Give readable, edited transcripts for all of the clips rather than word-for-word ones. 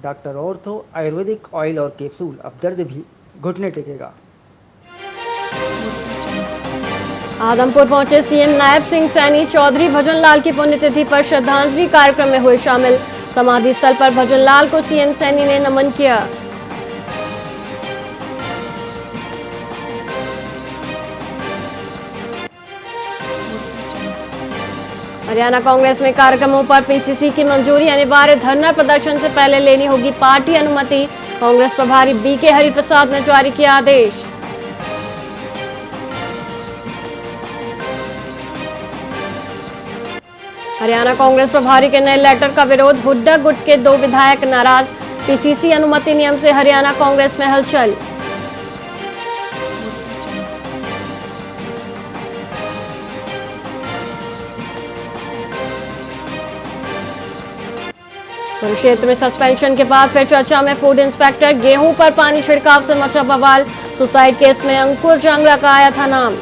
Doctor ortho Ayurvedic oil और capsule, अब दर्द भी घुटने टेकेगा। आदमपुर पहुंचे सीएम नायब सिंह सैनी, चौधरी भजनलाल की पुण्यतिथि पर श्रद्धांजलि कार्यक्रम में हुए शामिल। समाधि स्थल पर भजनलाल को सीएम सैनी ने नमन किया। हरियाणा कांग्रेस में कार्यक्रमों पर पीसीसी की मंजूरी अनिवार्य, धरना प्रदर्शन से पहले लेनी होगी पार्टी अनुमति। कांग्रेस प्रभारी बीके हरिप्रसाद ने जारी किया आदेश। हरियाणा कांग्रेस प्रभारी के नए लेटर का विरोध, हुड्डा गुट के 2 विधायक नाराज। पीसीसी अनुमति नियम से हरियाणा कांग्रेस में हलचल। कुरुक्षेत्र में सस्पेंशन के बाद फिर चर्चा में फूड इंस्पेक्टर, गेहूं पर पानी छिड़काव से मचा बवाल। सुसाइड केस में अंकुर जांगड़ा का आया था नाम।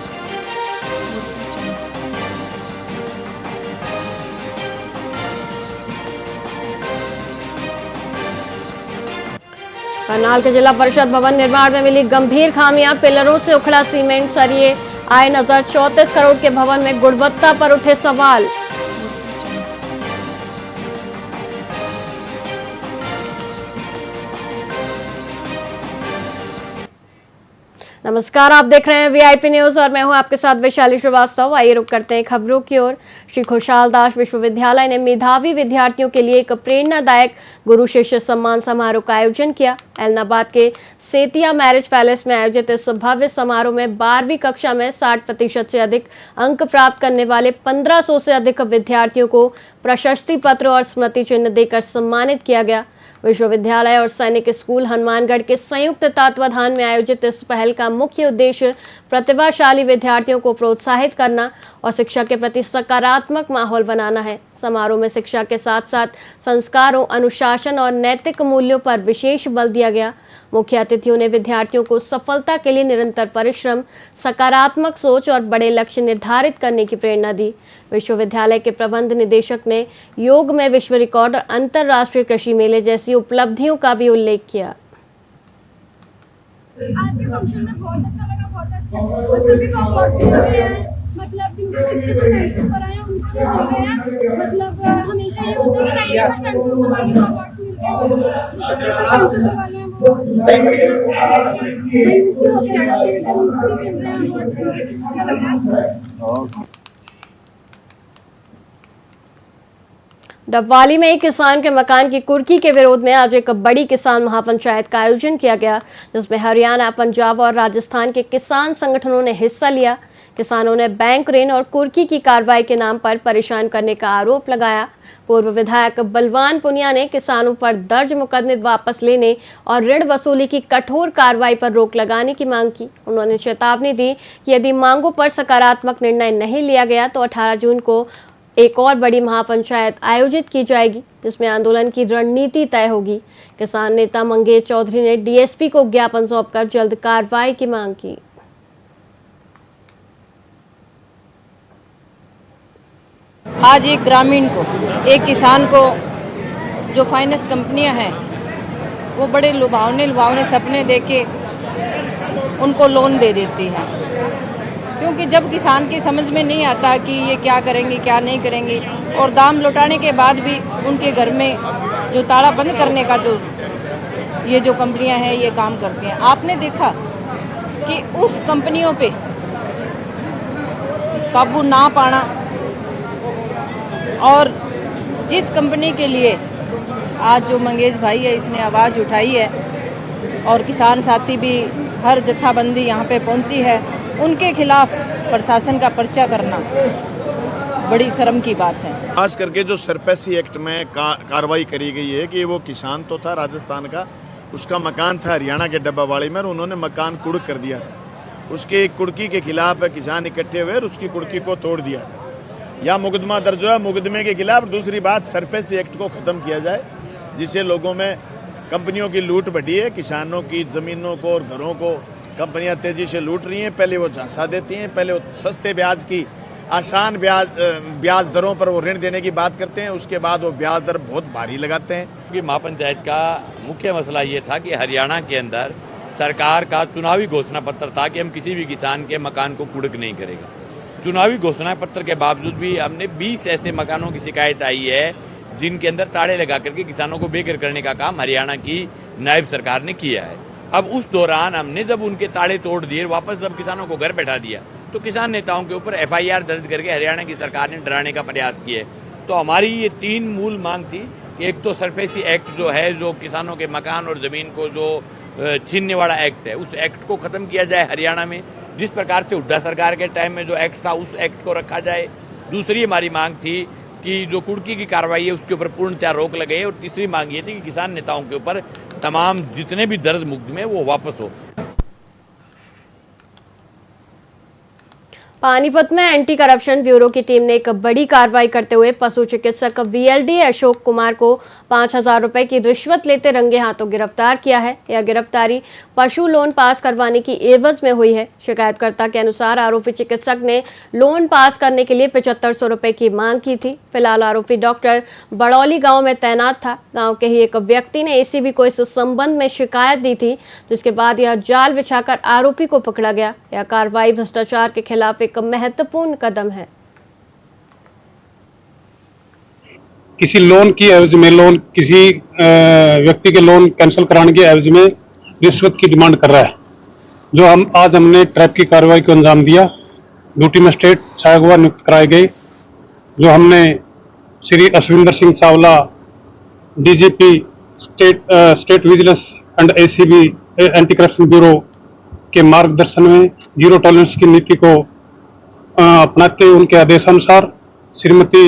करनाल के जिला परिषद भवन निर्माण में मिली गंभीर खामियां, पिलरों से उखड़ा सीमेंट, सरिये आए नजर। 34 करोड़ के भवन में गुणवत्ता पर उठे सवाल। नमस्कार, आप देख रहे हैं वीआईपी न्यूज और मैं हूं आपके साथ वैशाली श्रीवास्तव। आइए रुक करते हैं खबरों की ओर। श्री खुशहाल दास विश्वविद्यालय ने मेधावी विद्यार्थियों के लिए एक प्रेरणादायक गुरु शिष्य सम्मान समारोह का आयोजन किया। एलनाबाद के सेतिया मैरिज पैलेस में आयोजित इस भव्य समारोह में 12वीं कक्षा में 60% से अधिक अंक प्राप्त करने वाले 1500 से अधिक विद्यार्थियों को प्रशस्ति पत्र और स्मृति चिन्ह देकर सम्मानित किया गया। विश्वविद्यालय और सैनिक स्कूल हनुमानगढ़ के संयुक्त तत्वाधान में आयोजित इस पहल का मुख्य उद्देश्य प्रतिभाशाली विद्यार्थियों को प्रोत्साहित करना और शिक्षा के प्रति सकारात्मक माहौल बनाना है। समारोह में शिक्षा के साथ साथ संस्कारों, अनुशासन और नैतिक मूल्यों पर विशेष बल दिया गया। मुख्य अतिथियों ने विद्यार्थियों को सफलता के लिए निरंतर परिश्रम, सकारात्मक सोच और बड़े लक्ष्य निर्धारित करने की प्रेरणा दी। विश्वविद्यालय के प्रबंध निदेशक ने योग में विश्व रिकॉर्ड और अंतर्राष्ट्रीय कृषि मेले जैसी उपलब्धियों का भी उल्लेख किया। आज के फंक्शन में बहुत अच्छा लगा, बहुत अच्छा। और सभी को अवार्ड्स मिल रहे हैं, मतलब जिनके 60% से ऊपर आए हैं उनको भी मिल रहे हैं। मतलब हमेशा ये होता है कि 90% से ऊपर वाले को अवार्ड्स मिल रहे हैं और जो 60% से ऊपर वाले हैं वो उससे होते हैं, उनको भी मिल रहे हैं। अच्छा लग रहा है। डबवाली में एक किसान के मकान की कुर्की के विरोध में आज एक बड़ी किसान महापंचायत का आयोजन किया गया, जिसमें हरियाणा, पंजाब और राजस्थान के किसान संगठनों ने हिस्सा लिया। किसानों ने बैंक ऋण और कुर्की की कार्रवाई के नाम पर परेशान करने का आरोप लगाया। पूर्व विधायक बलवान पुनिया ने किसानों पर दर्ज मुकदमे वापस लेने और ऋण वसूली की कठोर कार्रवाई पर रोक लगाने की मांग की। उन्होंने चेतावनी दी कि यदि मांगों पर सकारात्मक निर्णय नहीं लिया गया तो 18 जून को एक और बड़ी महापंचायत आयोजित की जाएगी, जिसमें आंदोलन की रणनीति तय होगी। किसान नेता मंगेश चौधरी ने डीएसपी को ज्ञापन सौंपकर जल्द कार्रवाई की मांग की। आज एक ग्रामीण को, एक किसान को जो फाइनेंस कंपनियां हैं वो बड़े लुभावने सपने देके उनको लोन दे देती हैं, क्योंकि जब किसान की समझ में नहीं आता कि ये क्या करेंगे क्या नहीं करेंगे, और दाम लौटाने के बाद भी उनके घर में जो ताला बंद करने का जो ये जो कंपनियां हैं ये काम करती हैं। आपने देखा कि उस कंपनियों पे काबू ना पाना और जिस कंपनी के लिए आज जो मंगेश भाई है इसने आवाज़ उठाई है और किसान साथी भी हर जत्थाबंदी यहाँ पे पहुँची है, उनके खिलाफ प्रशासन का पर्चा करना बड़ी शर्म की बात है। खास करके जो सरपैसी एक्ट में कार्रवाई करी गई है कि वो किसान तो था राजस्थान का, उसका मकान था हरियाणा के डब्बावाड़ी में और उन्होंने मकान कुड़क कर दिया था। उसके एक कुड़की के खिलाफ किसान इकट्ठे हुए और उसकी कुड़की को तोड़ दिया था। या मुकदमा दर्ज हुआ, मुकदमे के खिलाफ दूसरी बात सरपैसी एक्ट को ख़त्म किया जाए, जिससे लोगों में कंपनियों की लूट बढ़ी है, किसानों की ज़मीनों को और घरों को कंपनियां तेज़ी से लूट रही हैं। पहले वो झांसा देती हैं, पहले वो सस्ते ब्याज की आसान ब्याज दरों पर वो ऋण देने की बात करते हैं, उसके बाद वो ब्याज दर बहुत भारी लगाते हैं। क्योंकि महापंचायत का मुख्य मसला ये था कि हरियाणा के अंदर सरकार का चुनावी घोषणा पत्र था कि हम किसी भी किसान के मकान को कुड़क नहीं करेगा। चुनावी घोषणा पत्र के बावजूद भी हमने 20 ऐसे मकानों की शिकायत आई है जिनके अंदर ताले लगा करके किसानों को बेघर करने का काम हरियाणा की नायब सरकार ने किया है। अब उस दौरान हमने जब उनके ताले तोड़ दिए, वापस जब किसानों को घर बैठा दिया, तो किसान नेताओं के ऊपर FIR दर्ज करके हरियाणा की सरकार ने डराने का प्रयास किया। तो हमारी ये 3 मूल मांग थी कि एक तो सरफेसी एक्ट जो है, जो किसानों के मकान और ज़मीन को जो छीनने वाला एक्ट है, उस एक्ट को ख़त्म किया जाए हरियाणा में। जिस प्रकार से हुड्डा सरकार के टाइम में जो एक्ट था, उस एक्ट को रखा जाए। दूसरी हमारी मांग थी कि जो कुड़की की कार्रवाई है उसके ऊपर पूर्णतः रोक लगे। और तीसरी मांग ये थी कि किसान नेताओं के ऊपर तमाम जितने भी दर्ज मुकदमे वो वापस हो। पानीपत में एंटी करप्शन ब्यूरो की टीम ने एक बड़ी कार्रवाई करते हुए पशु चिकित्सक VLD अशोक कुमार को 5,000 रुपए की रिश्वत लेते रंगे हाथों गिरफ्तार किया है। यह गिरफ्तारी पशु लोन पास करवाने की एवज में हुई है। शिकायतकर्ता के अनुसार आरोपी चिकित्सक ने लोन पास करने के लिए 7500 रुपए की मांग की थी। फिलहाल आरोपी डॉक्टर बड़ौली गाँव में तैनात था। गाँव के ही एक व्यक्ति ने ACB को इस संबंध में शिकायत दी थी, जिसके बाद यह जाल बिछाकर आरोपी को पकड़ा गया। यह कार्रवाई भ्रष्टाचार के खिलाफ एक महत्वपूर्ण कदम है। किसी लोन की एवज में किसी व्यक्ति के लोन कैंसिल कराने की एवज में रिश्वत की डिमांड कर रहा है, जो आज हमने ट्रैप की कार्रवाई को अंजाम दिया। ड्यूटी मजिस्ट्रेट छायागुआ नियुक्त कराए गए, जो हमने Shri Ashwinder Singh Chawla DGP state vigilance and ACB anti corruption bureau के मार्गदर्शन में जीरो टॉलरेंस की नीति को अपनाते हुए उनके आदेशानुसार श्रीमती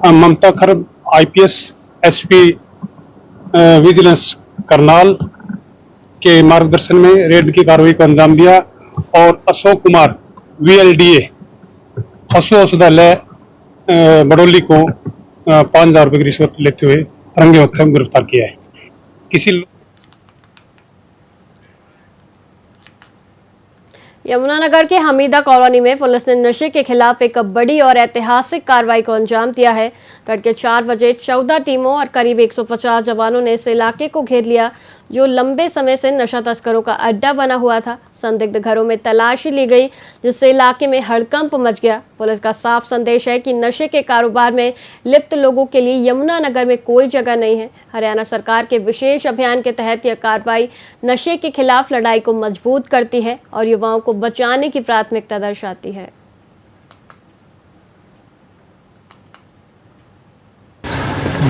ममता खरब IPS SP विजिलेंस करनाल के मार्गदर्शन में रेड की कार्रवाई को अंजाम दिया और अशोक कुमार VLDA पशु औषधालय बड़ौली को 5,000 रुपए की रिश्वत लेते हुए रंगे हाथों गिरफ्तार किया है। यमुनानगर के हमीदा कॉलोनी में पुलिस ने नशे के खिलाफ एक बड़ी और ऐतिहासिक कार्रवाई को अंजाम दिया है। तड़के 4 बजे 14 टीमों और करीब 150 जवानों ने इस इलाके को घेर लिया, जो लंबे समय से नशा तस्करों का अड्डा बना हुआ था। संदिग्ध घरों में तलाशी ली गई, जिससे इलाके में हड़कंप मच गया। पुलिस का साफ संदेश है कि नशे के कारोबार में लिप्त लोगों के लिए यमुनानगर में कोई जगह नहीं है। हरियाणा सरकार के विशेष अभियान के तहत यह कार्रवाई नशे के खिलाफ लड़ाई को मजबूत करती है और युवाओं को बचाने की प्राथमिकता दर्शाती है।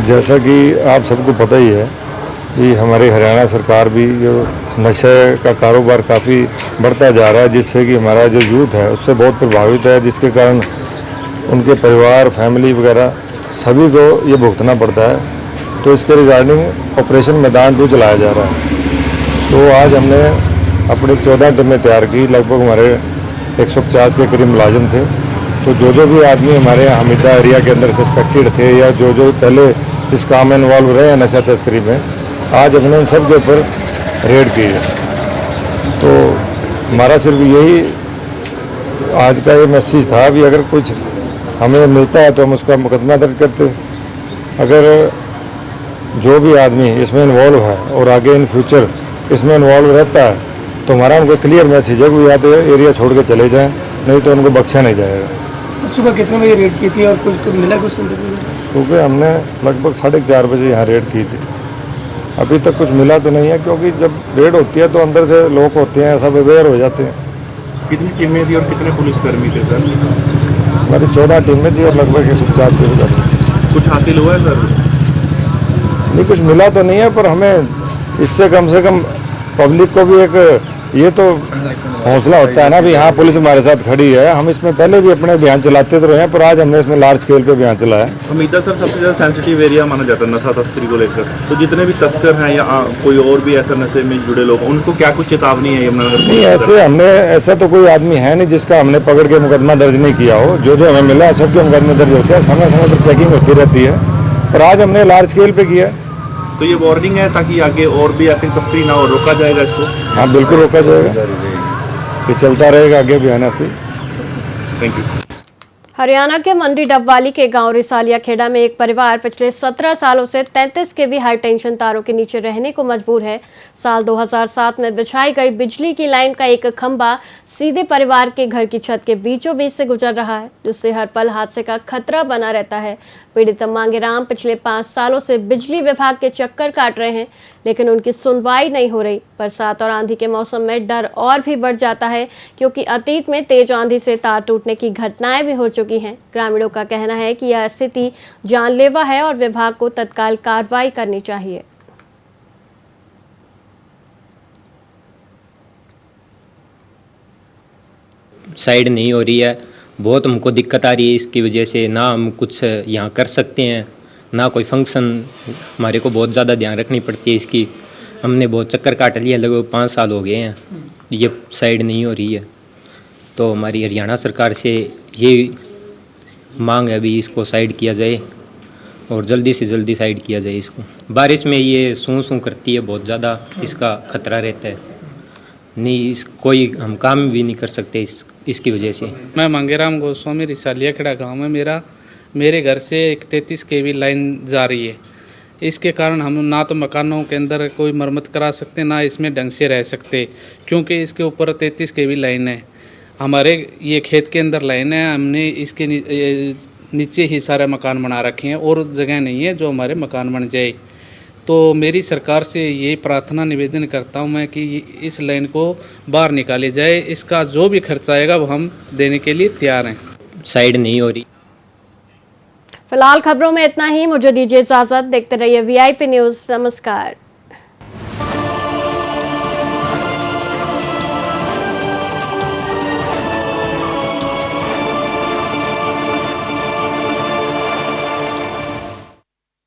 जैसा कि आप सबको पता ही है कि हमारी हरियाणा सरकार भी जो नशे का कारोबार काफ़ी बढ़ता जा रहा है, जिससे कि हमारा जो यूथ है उससे बहुत प्रभावित है, जिसके कारण उनके परिवार, फैमिली वगैरह सभी को ये भुगतना पड़ता है। तो इसके रिगार्डिंग ऑपरेशन मैदान 2 चलाया जा रहा है। तो आज हमने अपनी 14 टीमें तैयार की, लगभग हमारे 150 के करीब मुलाजिम थे। तो जो भी आदमी हमारे हमीदा एरिया के अंदर सस्पेक्टेड थे या जो पहले इस काम में इन्वॉल्व रहे हैं नशा तस्करी में, आज हमने उन सब के ऊपर रेड की है। तो हमारा सिर्फ यही आज का ये मैसेज था भी अगर कुछ हमें मिलता है तो हम उसका मुकदमा दर्ज करते। अगर जो भी आदमी इसमें इन्वॉल्व है और आगे इन फ्यूचर इसमें इन्वॉल्व रहता है तो हमारा उनको क्लियर मैसेज है कि या तो एरिया छोड़ के चले जाएं, नहीं तो उनको बख्शा नहीं जाएगा। सुबह कितने बजे रेड की थी और कुछ मिला कुछ? सुबह हमने लगभग 4:30 बजे यहाँ रेड की थी। अभी तक कुछ मिला तो नहीं है, क्योंकि जब रेड होती है तो अंदर से लोग होते हैं, सब अवेयर हो जाते हैं। कितनी टीमें थी और कितने पुलिसकर्मी थे सर? हमारी 14 टीमें थी और लगभग 150 पुलिसकर्मी। कुछ हासिल हुआ है सर? नहीं, कुछ मिला तो नहीं है, पर हमें इससे कम पब्लिक को भी एक ये तो हौसला होता है ना भी हाँ पुलिस हमारे साथ खड़ी है। हम इसमें पहले भी अपने अभियान चलाते तो रहे हैं, पर आज हमने इसमें लार्ज स्केल पे अभियान चलाया। हमीदा सर सबसे ज़्यादा सेंसिटिव एरिया माना जाता है नशा तस्करी को लेकर, तो जितने भी तस्कर हैं या कोई और भी ऐसा नशे में जुड़े लोग, उनको क्या कुछ चेतावनी है यमुनानगर? नहीं, ऐसा तो कोई आदमी है नहीं जिसका हमने पकड़ के मुकदमा दर्ज नहीं किया हो। जो हमें मिला है सबके मुकदमे दर्ज होते हैं, समय समय पर चेकिंग होती रहती है, पर आज हमने लार्ज स्केल पे किया। तो ये वार्निंग है ताकि आगे और भी ऐसी तस्करी ना हो, रोका जाएगा इसको? हाँ बिल्कुल रोका जाएगा, ये चलता रहेगा आगे भी आना से। Thank you. हरियाणा के मंडी डबवाली के गांव रिसालिया खेड़ा में एक परिवार पिछले 17 सालों से 33 केवी हाई टेंशन तारों के नीचे रहने को मजबूर है। साल 2007 में बिछाई गई बिजली की लाइन का एक खंभा सीधे परिवार के घर की छत के बीचों बीच से गुजर रहा है, जिससे हर पल हादसे का खतरा बना रहता है। पीड़ित मांगेराम पिछले 5 सालों से बिजली विभाग के चक्कर काट रहे हैं, लेकिन उनकी सुनवाई नहीं हो रही। बरसात और आंधी के मौसम में डर और भी बढ़ जाता है, क्योंकि अतीत में तेज आंधी से तार टूटने की घटनाएं भी हो चुकी हैं। ग्रामीणों का कहना है कि यह स्थिति जानलेवा है और विभाग को तत्काल कार्रवाई करनी चाहिए। साइड नहीं हो रही है, बहुत हमको दिक्कत आ रही है। इसकी वजह से ना हम कुछ यहाँ कर सकते हैं, ना कोई फंक्शन। हमारे को बहुत ज़्यादा ध्यान रखनी पड़ती है इसकी। हमने बहुत चक्कर काट लिया, लगभग 5 साल हो गए हैं, ये साइड नहीं हो रही है। तो हमारी हरियाणा सरकार से ये मांग है अभी इसको साइड किया जाए और जल्दी से जल्दी साइड किया जाए इसको। बारिश में ये सूं सूं करती है, बहुत ज़्यादा इसका खतरा रहता है। नहीं कोई हम काम भी नहीं कर सकते इसकी वजह से। मैं मांगेराम गोस्वामी, रिसालिया खेड़ा गाँव में मेरे घर से एक 33 केवी लाइन जा रही है। इसके कारण हम ना तो मकानों के अंदर कोई मरम्मत करा सकते, ना इसमें ढंग से रह सकते, क्योंकि इसके ऊपर 33 केवी लाइन है। हमारे ये खेत के अंदर लाइन है, हमने इसके नीचे ही सारे मकान बना रखे हैं और जगह नहीं है जो हमारे मकान बन जाए। तो मेरी सरकार से ये प्रार्थना निवेदन करता हूँ मैं कि इस लाइन को बाहर निकाली जाए। इसका जो भी खर्चा आएगा वो हम देने के लिए तैयार हैं। साइड नहीं हो रही। फिलहाल खबरों में इतना ही। मुझे दीजिए इजाजत। देखते रहिए VIP न्यूज़। नमस्कार।